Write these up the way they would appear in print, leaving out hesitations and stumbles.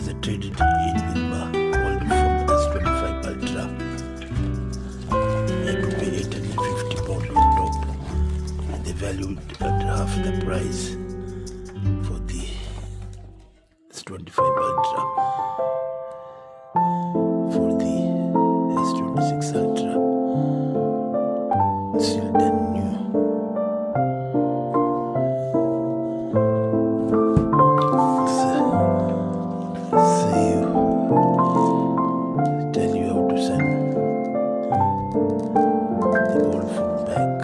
I traded it in with my old phone S25 Ultra. I had to pay £850 on top, and they valued at half the price for the S25 Ultra. For the S26 Ultra, still then new. Tell you how to send the old phone back.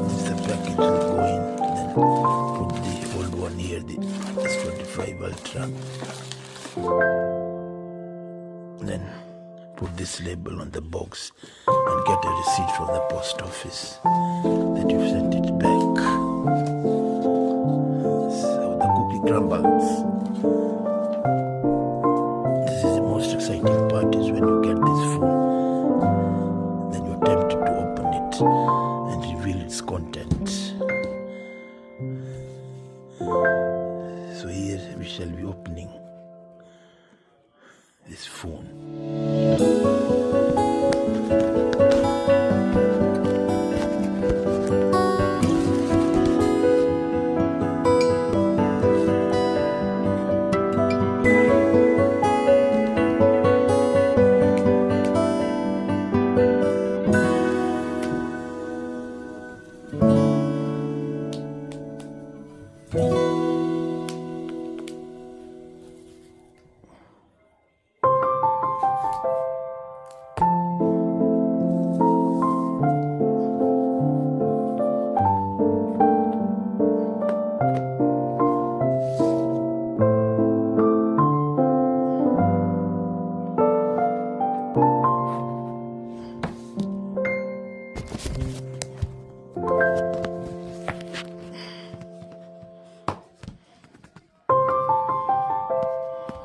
This the package will go in, then put the old one here, the S25 Ultra. Then put this label on the box and get a receipt from the post office that you've sent it back. So the cookie crumbles. This is the most exciting part, is when you get this phone, then you're tempted to open it and reveal its contents. So here we shall be opening this phone.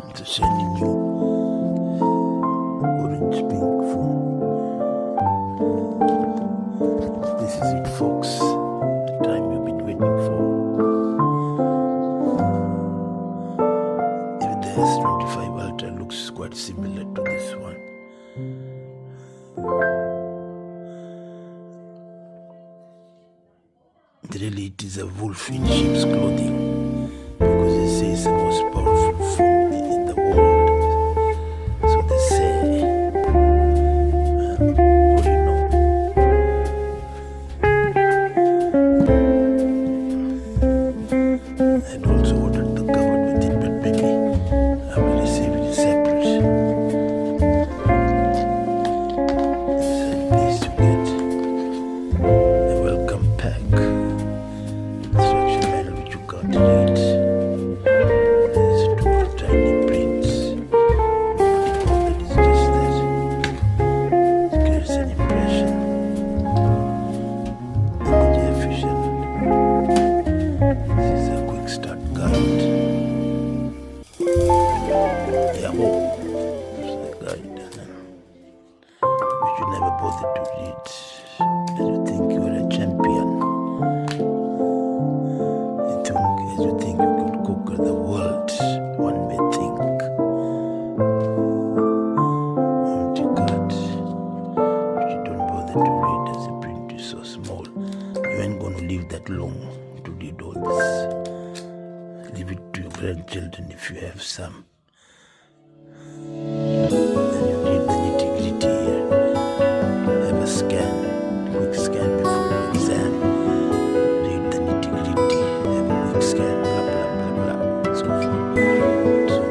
It's a shiny new orange pink phone. This is it, folks. The time you've been waiting for. Even the S25 Ultra looks quite similar to this one. Really, it is a wolf in sheep's clothing, because they say it's the most powerful phone in the world. So they say. What do you know? I'd also ordered the cover with it, but maybe I will receive it separate. I'm pleased to get a welcome pack. Instruction manual which you can't read. There's two tiny prints. That is just that. It creates an impression. Energy efficient. This is a quick start guide. Yeah, it's a guide. Which you never bother to read. As you think you are a champion. As you think you could conquer the world, one may think. Oh God, if you don't bother to read, as the print is so small, you ain't gonna live that long to read all this. Leave it to your grandchildren if you have some. Then you read the nitty-gritty here. Have a scan, quick scan before your exam. Read the nitty-gritty. Scan, blah blah blah blah, and so forth. So,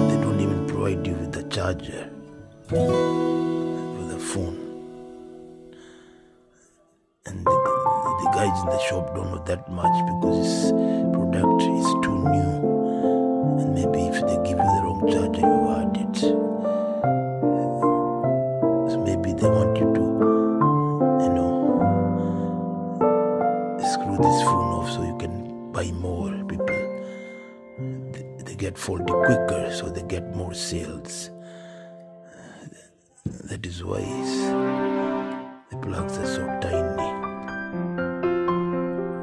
they don't even provide you with the charger for the phone, and the guys in the shop don't know that much because this product is too new, and maybe if they give you the wrong charger, you've had it. Maybe they want you to, screw this phone off so you can buy more. People, they get faulty quicker, so they get more sales. That is why the plugs are so tiny,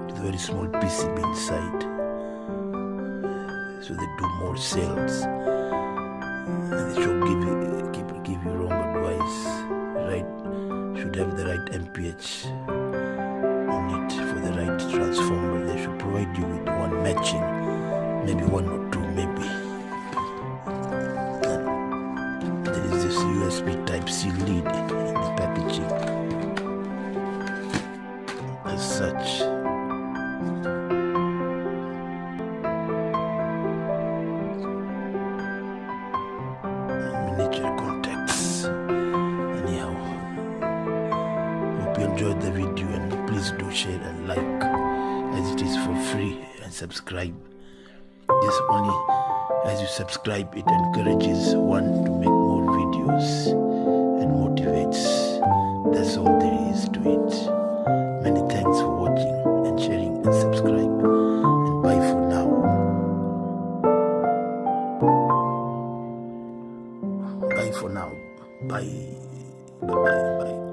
with a very small PCB inside, so they do more cells, and they should give you wrong advice. Right, should have the right MPH on it for the right transformer. They should provide you with one matching, maybe one or two, maybe. And there is this USB Type-C lead in the packaging as such. Miniature contacts. Anyhow, hope you enjoyed the video, and please do share and like, as it is for free, and subscribe. Just only as you subscribe, it encourages one to make more videos and motivates. That's all there is to it. Many thanks for watching and sharing and subscribe. And bye for now. Bye for now. Bye. Bye. Bye.